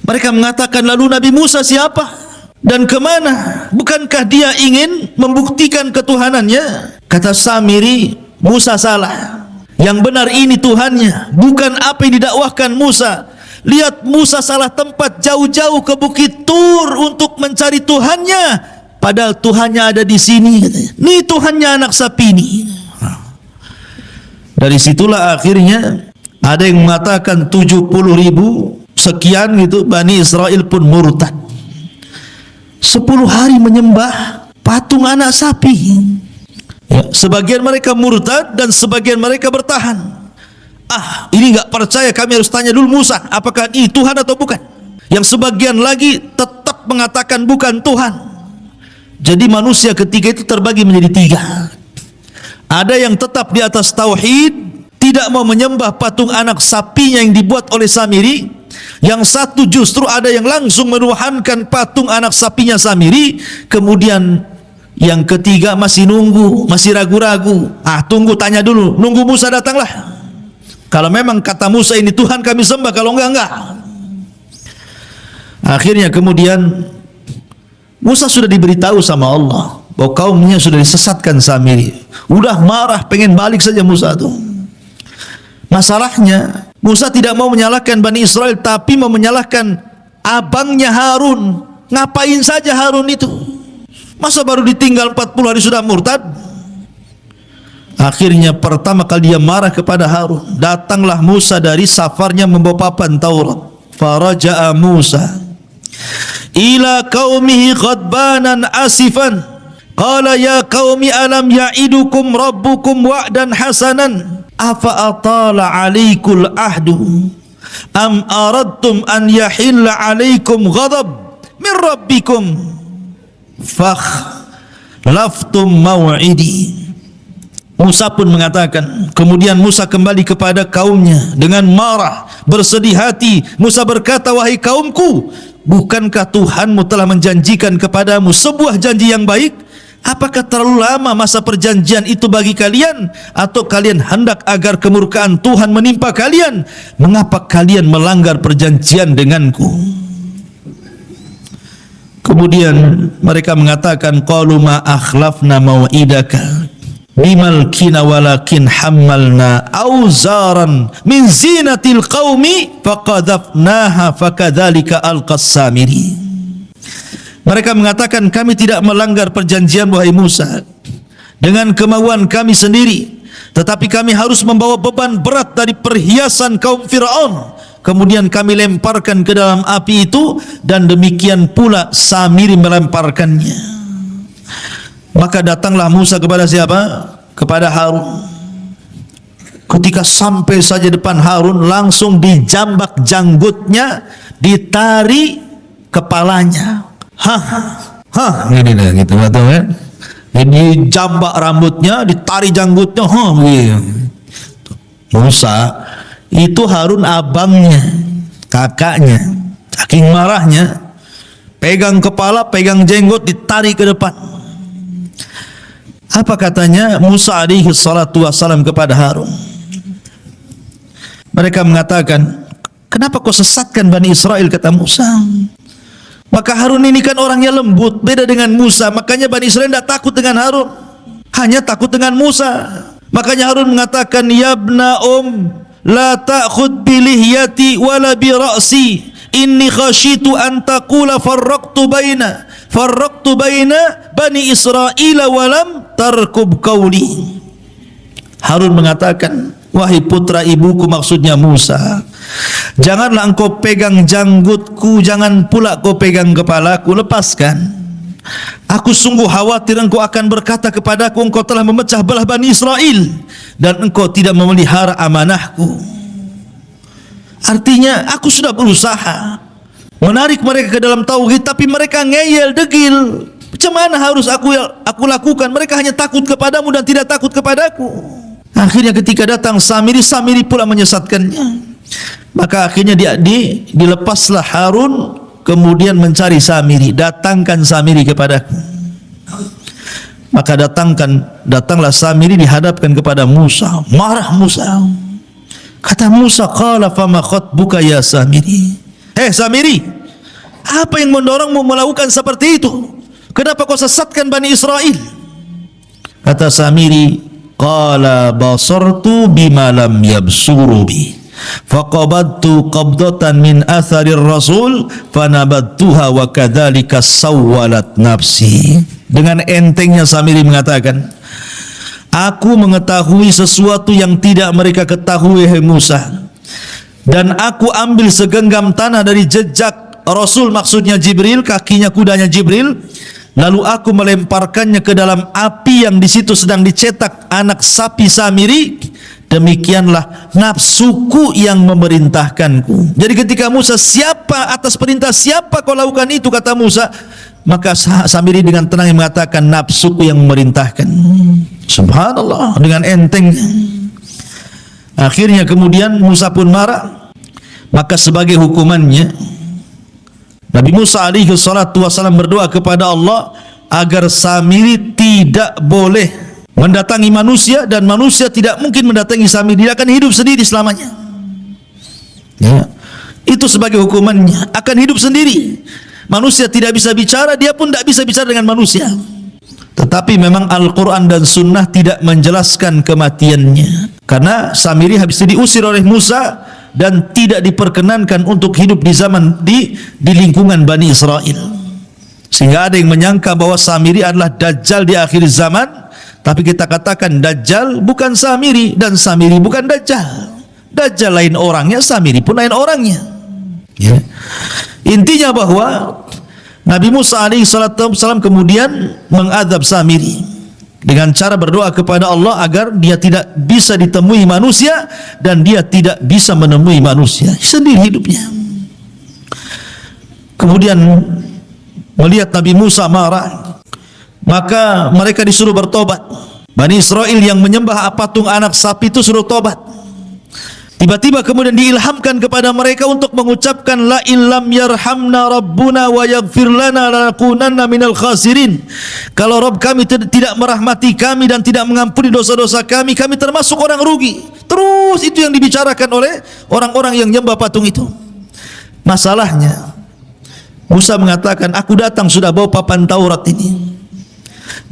Mereka mengatakan, lalu Nabi Musa siapa? Dan kemana? Bukankah dia ingin membuktikan ketuhanannya? Kata Samiri, Musa salah. Yang benar ini Tuhannya, bukan apa yang didakwahkan Musa. Lihat, Musa salah tempat, jauh-jauh ke Bukit Tur untuk mencari Tuhannya. padahal Tuhannya ada di sini, katanya. Nih Tuhannya anak sapi nih. Dari situlah akhirnya ada yang mengatakan 70.000 sekian gitu, Bani Israel pun murtad. 10 hari menyembah patung anak sapi. Ya, sebagian mereka murtad dan sebagian mereka bertahan. Ini enggak percaya, kami harus tanya dulu Musa, apakah ini Tuhan atau bukan? Yang sebagian lagi tetap mengatakan bukan Tuhan. Jadi manusia ketika itu terbagi menjadi 3. Ada yang tetap di atas tauhid, tidak mau menyembah patung anak sapinya yang dibuat oleh Samiri. Yang satu justru ada yang langsung menuhankan patung anak sapinya Samiri. Kemudian yang ketiga masih nunggu, masih ragu-ragu. Tunggu, tanya dulu, nunggu Musa datanglah. Kalau memang kata Musa ini Tuhan kami sembah, kalau enggak. Akhirnya kemudian Musa sudah diberitahu sama Allah bahwa kaumnya sudah disesatkan Samiri. Udah marah, pengen balik saja Musa tuh. Masalahnya Musa tidak mau menyalahkan Bani Israel, tapi mau menyalahkan abangnya Harun. Ngapain saja Harun itu? Masa baru ditinggal 40 hari sudah murtad? Akhirnya pertama kali dia marah kepada Harun. Datanglah Musa dari safarnya membawa papan Taurat. Faraja'a Musa ila qaumihi ghadbanan asifan. Qala ya qaumi alam ya'idukum rabbukum wa'dan hasanan afa atala 'alaikul ahdu am aradtum an yahilla 'alaikum ghadab min rabbikum fakhlaftum maw'idi. Musa pun mengatakan, kemudian Musa kembali kepada kaumnya dengan marah, bersedih hati. Musa berkata, wahai kaumku, bukankah Tuhanmu telah menjanjikan kepadamu sebuah janji yang baik? Apakah terlalu lama masa perjanjian itu bagi kalian? Atau kalian hendak agar kemurkaan Tuhan menimpa kalian? Mengapa kalian melanggar perjanjian denganku? Kemudian mereka mengatakan, qalu ma akhlafna mau'idaka bimalkina walakin hammalna auzaran min zinatil qaumi faqadhafnaha fakadzalika alqas Samiri. Mereka mengatakan, kami tidak melanggar perjanjian wahai Musa dengan kemauan kami sendiri, tetapi kami harus membawa beban berat dari perhiasan kaum Fir'aun. Kemudian kami lemparkan ke dalam api itu, dan demikian pula Samiri melemparkannya. Maka datanglah Musa kepada siapa? Kepada Harun. Ketika sampai saja depan Harun, langsung dijambak janggutnya, ditari kepalanya. Ini dah gitu, betul kan? Ini jambak rambutnya, ditari janggutnya. Musa itu Harun abangnya, kakaknya. Saking marahnya, pegang kepala, pegang jenggot, ditarik ke depan. Apa katanya Musa alaihi salatu wassalam kepada Harun? Mereka mengatakan, kenapa kau sesatkan Bani Israel, kata Musa. Maka Harun ini kan orangnya lembut, beda dengan Musa. Makanya Bani Israel tidak takut dengan Harun, hanya takut dengan Musa. Makanya Harun mengatakan, ya ibna la ta'khud bi lihyati wala bi ra'si inni khashitu an taqula farraqtu baina Bani Israel walam tarkub qawli. Harun mengatakan, wahai putra ibuku, maksudnya Musa, janganlah engkau pegang janggutku, jangan pula kau pegang kepalaku, lepaskan. Aku sungguh khawatir engkau akan berkata kepadaku, engkau telah memecah belah Bani Israel dan engkau tidak memelihara amanahku. Artinya aku sudah berusaha menarik mereka ke dalam tauhid, tapi mereka ngeyel, degil. Macam mana harus aku lakukan? Mereka hanya takut kepadamu dan tidak takut kepadaku. Akhirnya ketika datang Samiri, Samiri pula menyesatkannya. Maka akhirnya dilepaslah Harun, kemudian mencari Samiri. Datangkan Samiri kepadaku. Maka datanglah Samiri, dihadapkan kepada Musa. Marah Musa. Kata Musa, qala fama khatbuka ya Samiri. Samiri, apa yang mendorongmu melakukan seperti itu? Kenapa kau sesatkan Bani Israel? Kata Samiri, qala basartu bima lam yabsuru bi. faqabadtu qabdatan min atharir rasul fanabattuha wa kadzalika sawwalat nafsi. Dengan entengnya Samiri mengatakan, aku mengetahui sesuatu yang tidak mereka ketahui, hai Musa, dan aku ambil segenggam tanah dari jejak Rasul, maksudnya Jibril, kakinya kudanya Jibril, lalu aku melemparkannya ke dalam api yang di situ sedang dicetak anak sapi Samiri. Demikianlah nafsuku yang memerintahkanku. Jadi ketika Musa, siapa atas perintah siapa kau lakukan itu, kata Musa, maka Samiri dengan tenang mengatakan, nafsuku yang memerintahkan. Subhanallah, dengan enteng. Akhirnya kemudian Musa pun marah. Maka sebagai hukumannya, Nabi Musa alaihi salatu wasallam berdoa kepada Allah agar Samiri tidak boleh mendatangi manusia, dan manusia tidak mungkin mendatangi Samiri, dia akan hidup sendiri selamanya. Ya. Itu sebagai hukumannya, akan hidup sendiri. Manusia tidak bisa bicara, dia pun tidak bisa bicara dengan manusia. Tetapi memang Al-Quran dan Sunnah tidak menjelaskan kematiannya, karena Samiri habis itu diusir oleh Musa dan tidak diperkenankan untuk hidup di zaman di lingkungan Bani Israel. Sehingga ada yang menyangka bahwa Samiri adalah Dajjal di akhir zaman. Tapi kita katakan Dajjal bukan Samiri, dan Samiri bukan Dajjal. Dajjal lain orangnya, Samiri pun lain orangnya. Ya. Intinya bahwa Nabi Musa alaihi salatu wasallam kemudian mengadab Samiri dengan cara berdoa kepada Allah agar dia tidak bisa ditemui manusia dan dia tidak bisa menemui manusia, sendiri hidupnya. Kemudian melihat Nabi Musa marah, maka mereka disuruh bertobat. Bani Israel yang menyembah patung anak sapi itu suruh tobat. Tiba-tiba kemudian diilhamkan kepada mereka untuk mengucapkan la illam yarhamna rabbuna wa yaghfir lana lanakunanna minal khasirin. Kalau Rabb kami tidak merahmati kami dan tidak mengampuni dosa-dosa kami, kami termasuk orang rugi. Terus itu yang dibicarakan oleh orang-orang yang menyembah patung itu. Masalahnya Musa mengatakan, aku datang sudah bawa papan Taurat ini,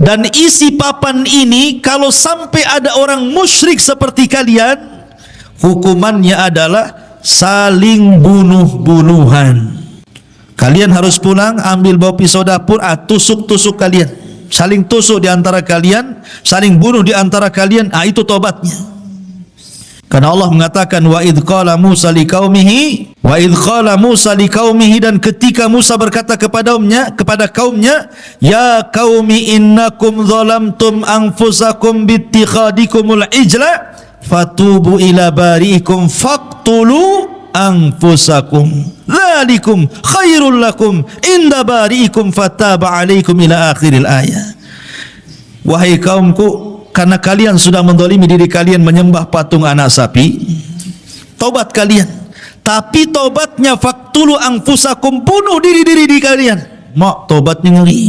dan isi papan ini kalau sampai ada orang musyrik seperti kalian, hukumannya adalah saling bunuh-bunuhan. Kalian harus pulang, ambil bawa pisau dapur, tusuk-tusuk kalian, saling tusuk di antara kalian, saling bunuh di antara kalian. Itu tobatnya. Karena Allah mengatakan wa idh qala Musa liqaumihi, wa idh qala Musa liqaumihi, dan ketika Musa berkata kepada kaumnya, ya qaumi innakum zalamtum anfusakum bittikhadikumul ijla fatubu ila bariikum faqtulu anfusakum dzalikum khairul lakum inda bariikum fataba alaikum ila akhiril ayat. Wahai kaumku, karena kalian sudah mendolimi diri kalian menyembah patung anak sapi, tobat kalian. Tapi tobatnya faktulu anfusakum, bunuh diri-diri di kalian. Mak, tobatnya ngeri.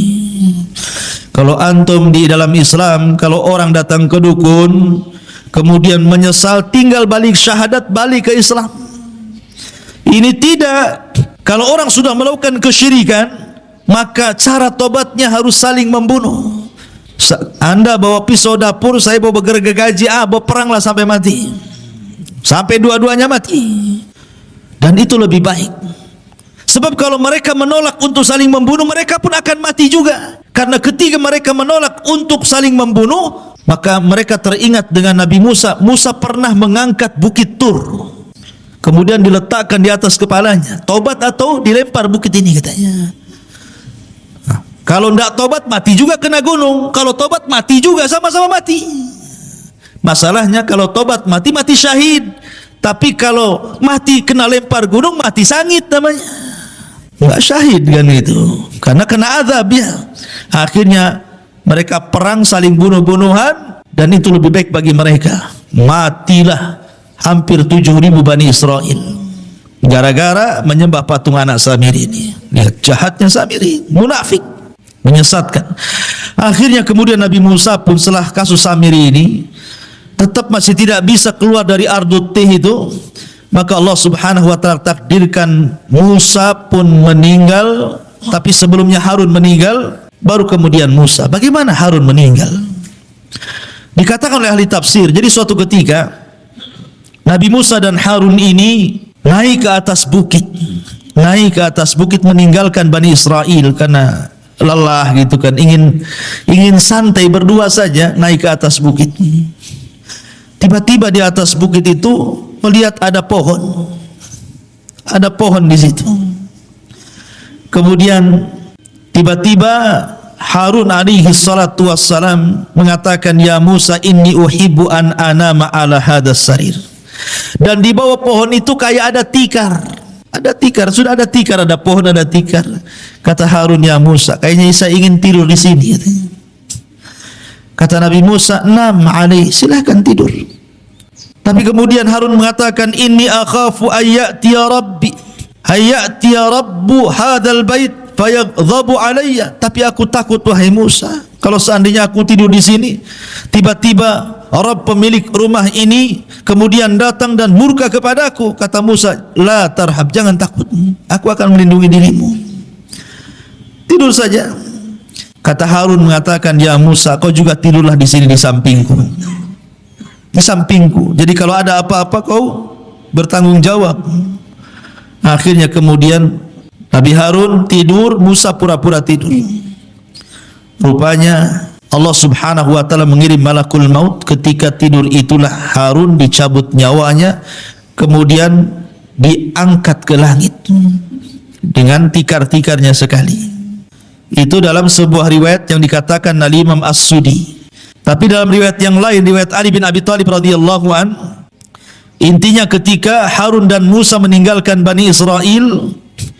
Kalau antum di dalam Islam, kalau orang datang ke dukun kemudian menyesal, tinggal balik syahadat, balik ke Islam. Ini tidak. Kalau orang sudah melakukan kesyirikan, maka cara tobatnya harus saling membunuh. Anda bawa pisau dapur, saya bawa gergaji, bawa peranglah sampai mati, sampai dua-duanya mati. Dan itu lebih baik. Sebab kalau mereka menolak untuk saling membunuh, mereka pun akan mati juga. Karena ketika mereka menolak untuk saling membunuh, maka mereka teringat dengan Nabi Musa. Musa pernah mengangkat bukit Tur, kemudian diletakkan di atas kepalanya. Tobat atau dilempar bukit ini, katanya. Kalau tidak tobat, mati juga kena gunung. Kalau tobat, mati juga, sama-sama mati. Masalahnya kalau tobat mati, mati syahid. Tapi kalau mati kena lempar gunung, mati sangit namanya. Enggak syahid kan itu, karena kena azab ya. Akhirnya mereka perang, saling bunuh-bunuhan, dan itu lebih baik bagi mereka. Matilah hampir 7.000 Bani Israel gara-gara menyembah patung anak Samiri ini. Lihat jahatnya Samiri, munafik, menyesatkan. Akhirnya kemudian Nabi Musa pun setelah kasus Samiri ini tetap masih tidak bisa keluar dari Ardut Tih itu, maka Allah Subhanahu wa taala takdirkan Musa pun meninggal. Tapi sebelumnya Harun meninggal, baru kemudian Musa. Bagaimana Harun meninggal? Dikatakan oleh ahli tafsir, jadi suatu ketika Nabi Musa dan Harun ini naik ke atas bukit. Naik ke atas bukit meninggalkan Bani Israel karena lelah gitu kan, ingin santai berdua saja, naik ke atas bukit. Tiba-tiba di atas bukit itu melihat ada pohon. Ada pohon di situ. Kemudian tiba-tiba Harun alaihi salatu wassalam mengatakan, "Ya Musa, inni uhibbu an anama ala hadas sarir." Dan di bawah pohon itu kayak ada tikar. Ada tikar, sudah ada tikar, ada pohon, ada tikar. Kata Harun, "Ya Musa, kayaknya saya ingin tidur di sini." Kata Nabi Musa, "Nam alaih, silakan tidur." Tapi kemudian Harun mengatakan, "Inni akhafu ayyatiya rabbi, ayyatiya rabbu hadzal bait fayaghdhabu alayya." Tapi aku takut wahai Musa, kalau seandainya aku tidur di sini, tiba-tiba Rabb pemilik rumah ini kemudian datang dan murka kepadaku. Kata Musa, "La tarhab, jangan takut, aku akan melindungi dirimu. Tidur saja." Kata Harun mengatakan, "Ya Musa, kau juga tidurlah di sini di sampingku." Di sampingku. Jadi kalau ada apa-apa kau bertanggung jawab. Akhirnya kemudian Nabi Harun tidur, Musa pura-pura tidur. Rupanya Allah Subhanahu wa taala mengirim malakul maut. Ketika tidur itulah Harun dicabut nyawanya, kemudian diangkat ke langit dengan tikar-tikarnya sekali. Itu dalam sebuah riwayat yang dikatakan oleh Imam As-Sudi. Tapi dalam riwayat yang lain, riwayat Ali bin Abi Thalib radhiyallahu an, intinya ketika Harun dan Musa meninggalkan Bani Israel,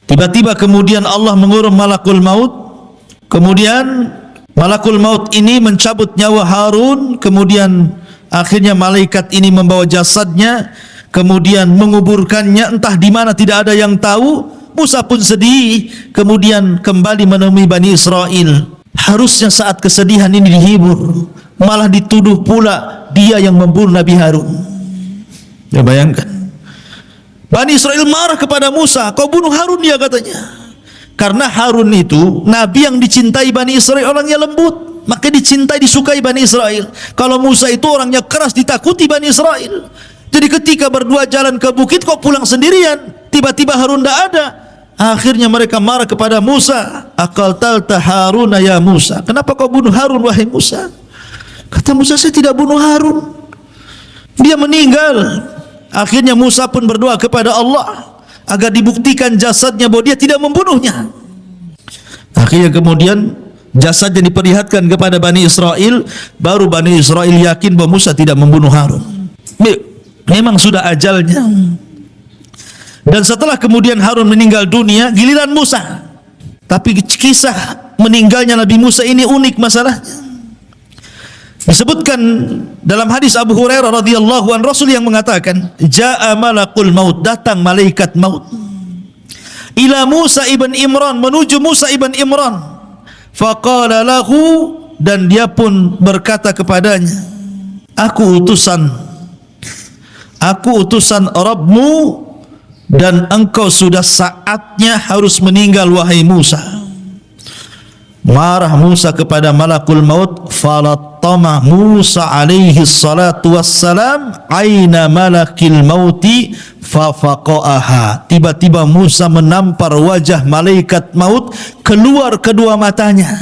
tiba-tiba kemudian Allah mengurum malakul maut. Kemudian malakul maut ini mencabut nyawa Harun. Kemudian akhirnya malaikat ini membawa jasadnya, kemudian menguburkannya entah di mana, tidak ada yang tahu. Musa pun sedih, kemudian kembali menemui Bani Israel. Harusnya saat kesedihan ini dihibur, malah dituduh pula dia yang membunuh Nabi Harun. Ya bayangkan, Bani Israel marah kepada Musa, "Kau bunuh Harun," dia katanya. Karena Harun itu nabi yang dicintai Bani Israel, orangnya lembut, maka dicintai, disukai Bani Israel. Kalau Musa itu orangnya keras, ditakuti Bani Israel. Jadi ketika berdua jalan ke bukit, kok pulang sendirian, tiba-tiba Harun tidak ada. Akhirnya mereka marah kepada Musa, "Aqaltalta Haruna ya Musa, kenapa kau bunuh Harun wahai Musa?" Kata Musa, "Saya tidak bunuh Harun, dia meninggal." Akhirnya Musa pun berdoa kepada Allah agar dibuktikan jasadnya bahwa dia tidak membunuhnya. Akhirnya kemudian jasadnya diperlihatkan kepada Bani Israel. Baru Bani Israel yakin bahwa Musa tidak membunuh Harun. Memang sudah ajalnya. Dan setelah kemudian Harun meninggal dunia, giliran Musa. Tapi kisah meninggalnya Nabi Musa ini unik masalahnya. Disebutkan dalam hadis Abu Hurairah radhiyallahu an, Rasul yang mengatakan, "Ja'a malakul maut," datang malaikat maut, ila Musa ibn Imran, menuju Musa ibn Imran. Faqala lahu, dan dia pun berkata kepadanya, Aku utusan Rabbmu, dan engkau sudah saatnya harus meninggal wahai Musa. Marah Musa kepada malakul maut. Falatama Musa alaihi salatu wassalam aina malakil mauti fafaqaha. Tiba-tiba Musa menampar wajah malaikat maut, keluar kedua matanya.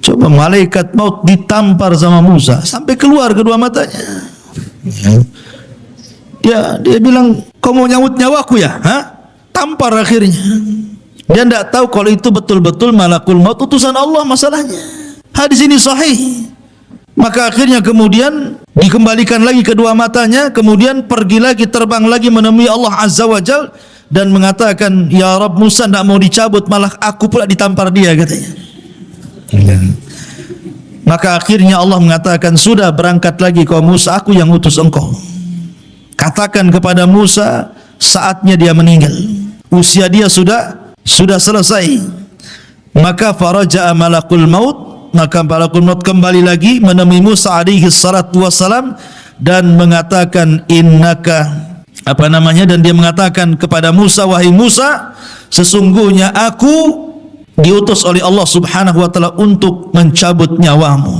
Coba malaikat maut ditampar sama Musa sampai keluar kedua matanya. Dia bilang, "Kau mau nyawut nyawaku ya?" Tampar akhirnya. Dia tidak tahu kalau itu betul-betul malakul maut, utusan Allah masalahnya. Hadis ini sahih. Maka akhirnya kemudian dikembalikan lagi kedua matanya, kemudian pergi lagi, terbang lagi menemui Allah Azza wa Jal dan mengatakan, "Ya Rabb, Musa tidak mau dicabut, malah aku pula ditampar dia," katanya. Maka akhirnya Allah mengatakan, "Sudah, berangkat lagi kau Musa, aku yang utus engkau. Katakan kepada Musa, saatnya dia meninggal. Usia dia sudah selesai." Maka faraja'a malakul maut, maka malakul maut kembali lagi menemui Musa alaihi salatu wassalam dan mengatakan, dan dia mengatakan kepada Musa, "Wahai Musa, sesungguhnya aku diutus oleh Allah Subhanahu wa taala untuk mencabut nyawamu."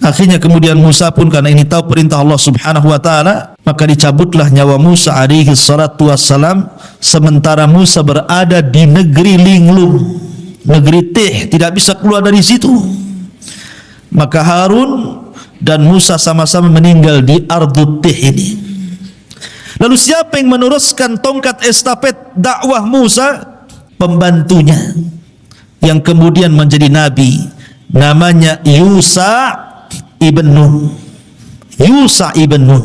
Akhirnya kemudian Musa pun karena ini tahu perintah Allah Subhanahu wa taala, maka dicabutlah nyawa Musa alaihi salatu wassalam, sementara Musa berada di negeri linglung, negeri Tih, tidak bisa keluar dari situ. Maka Harun dan Musa sama-sama meninggal di Ardut Tih ini. Lalu siapa yang meneruskan tongkat estafet dakwah Musa? Pembantunya yang kemudian menjadi nabi, namanya Yusa ibn Nun. Yusa ibn Nun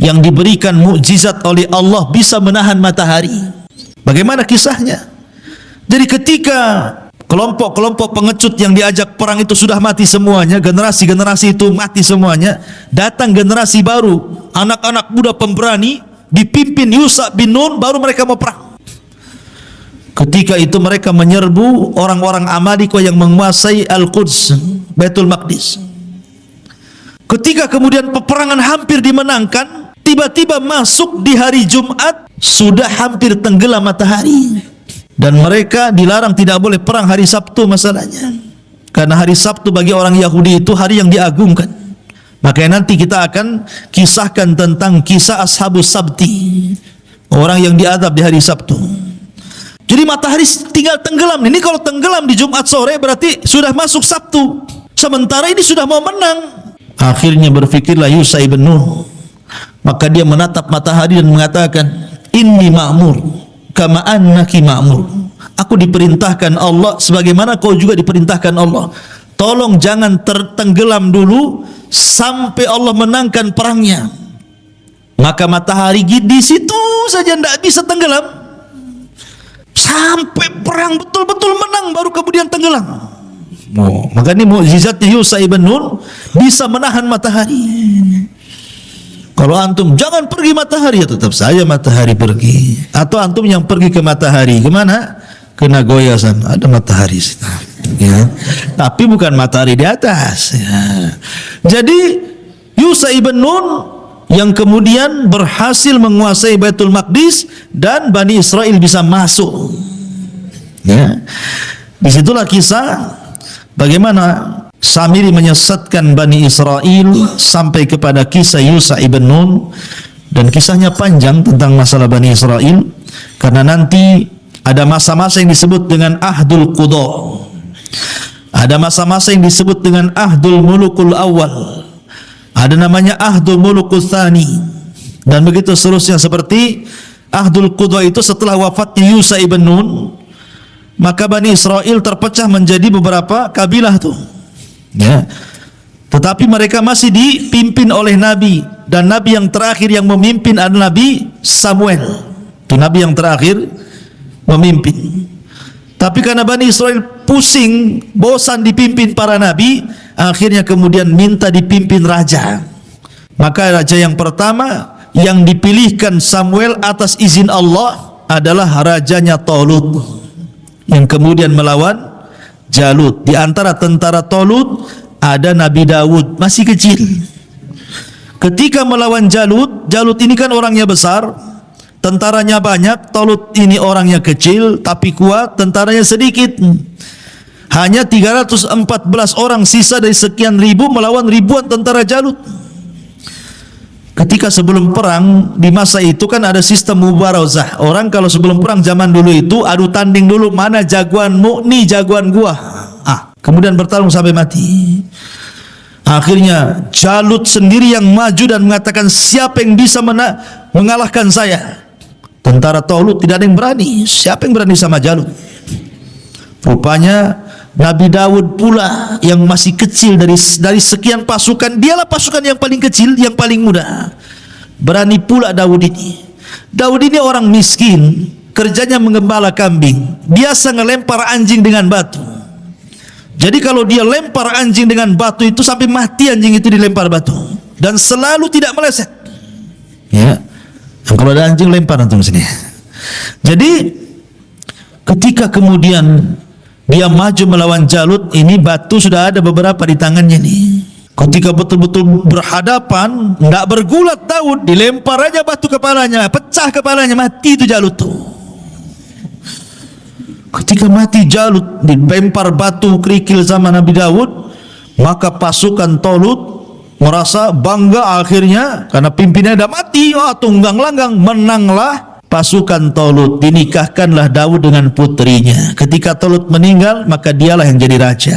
yang diberikan mukjizat oleh Allah bisa menahan matahari. Bagaimana kisahnya? Jadi ketika kelompok-kelompok pengecut yang diajak perang itu sudah mati semuanya, generasi-generasi itu mati semuanya, datang generasi baru, anak-anak muda pemberani dipimpin Yusa bin Nun, baru mereka mau perang. Ketika itu mereka menyerbu orang-orang Amalika yang menguasai Al-Quds, Baitul Maqdis. Ketika kemudian peperangan hampir dimenangkan, tiba-tiba masuk di hari Jumat, sudah hampir tenggelam matahari. Dan mereka dilarang tidak boleh perang hari Sabtu masalahnya. Karena hari Sabtu bagi orang Yahudi itu hari yang diagungkan. Makanya nanti kita akan kisahkan tentang kisah Ashabus Sabti, orang yang diadab di hari Sabtu. Jadi matahari tinggal tenggelam. Ini kalau tenggelam di Jumat sore berarti sudah masuk Sabtu. Sementara ini sudah mau menang. Akhirnya berfikirlah Yusa ibn Nun. Maka dia menatap matahari dan mengatakan, "Inni ma'mur kama annaki ma'mur." Aku diperintahkan Allah sebagaimana kau juga diperintahkan Allah. Tolong jangan tertenggelam dulu sampai Allah menangkan perangnya. Maka matahari di situ saja tidak bisa tenggelam. Sampai perang betul-betul menang baru kemudian tenggelam. Oh, maka ini mukjizatnya Yusa ibn Nun bisa menahan matahari. Kalau antum jangan pergi matahari, ya tetap saja matahari pergi. Atau antum yang pergi ke matahari, kemana? Ke Nagoya sana, ada matahari. Ya. Tapi bukan matahari di atas. Ya. Jadi Yusa ibn Nun yang kemudian berhasil menguasai Baitul Maqdis dan Bani Israel bisa masuk. Ya. Disitulah kisah bagaimana Samiri menyesatkan Bani Israel sampai kepada kisah Yusa ibn Nun. Dan kisahnya panjang tentang masalah Bani Israel, karena nanti ada masa-masa yang disebut dengan Ahdul Qudha, ada masa-masa yang disebut dengan Ahdul Mulukul Awal, ada namanya Ahdul Mulukul Tsani, dan begitu seterusnya. Seperti Ahdul Qudha itu setelah wafatnya Yusa ibn Nun, maka Bani Israel terpecah menjadi beberapa kabilah tuh, ya. Tetapi mereka masih dipimpin oleh Nabi, dan Nabi yang terakhir yang memimpin adalah Nabi Samuel. Itu Nabi yang terakhir memimpin. Tapi karena Bani Israel pusing, bosan dipimpin para Nabi, akhirnya kemudian minta dipimpin raja. Maka raja yang pertama yang dipilihkan Samuel atas izin Allah adalah rajanya Talut, yang kemudian melawan Jalut. Di antara tentara Talut ada Nabi Daud, masih kecil. Ketika melawan Jalut, Jalut ini kan orangnya besar, tentaranya banyak. Talut ini orangnya kecil tapi kuat, tentaranya sedikit. Hanya 314 orang sisa dari sekian ribu melawan ribuan tentara Jalut. Ketika sebelum perang, di masa itu kan ada sistem mubarazah. Orang kalau sebelum perang zaman dulu itu adu tanding dulu, mana jagoanmu, nih jagoan gua. Kemudian bertarung sampai mati. Akhirnya Jalut sendiri yang maju dan mengatakan, siapa yang bisa mengalahkan saya? Tentara Talut tidak ada yang berani. Siapa yang berani sama Jalut? Rupanya Nabi Daud pula yang masih kecil dari sekian pasukan, dialah pasukan yang paling kecil, yang paling muda. Berani pula Daud ini. Daud ini orang miskin, kerjanya menggembala kambing, biasa ngelempar anjing dengan batu. Jadi kalau dia lempar anjing dengan batu itu sampai mati anjing itu dilempar batu, dan selalu tidak meleset. Ya, kalau ada anjing lempar antum sini. Jadi ketika kemudian dia maju melawan Jalut, ini batu sudah ada beberapa di tangannya nih. Ketika betul-betul berhadapan, tidak bergulat Daud, dilempar aja batu kepalanya, pecah kepalanya, mati itu Jalut tuh. Ketika mati Jalut, dilempar batu kerikil sama Nabi Daud, Maka pasukan Talut merasa bangga akhirnya karena pimpinannya dah mati. Tunggang langgang, menanglah pasukan Talut. Dinikahkanlah Daud dengan putrinya. Ketika Talut meninggal, maka dialah yang jadi raja.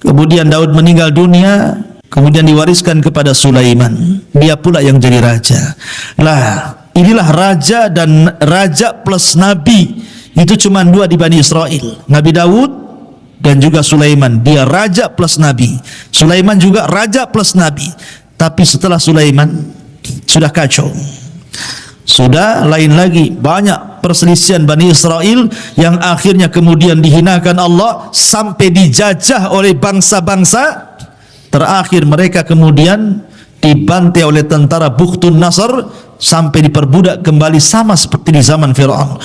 Kemudian Daud meninggal dunia, kemudian diwariskan kepada Sulaiman. Dia pula yang jadi raja. Lah, inilah raja dan raja plus nabi. Itu cuma dua di Bani Israel, Nabi Daud dan juga Sulaiman. Dia raja plus nabi. Sulaiman juga raja plus nabi. Tapi setelah Sulaiman sudah kacau, sudah lain lagi. Banyak perselisihan Bani Israel yang akhirnya kemudian dihinakan Allah sampai dijajah oleh bangsa-bangsa. Terakhir mereka kemudian dibantai oleh tentara Bukhtun Nasr sampai diperbudak kembali sama seperti di zaman Fir'aun.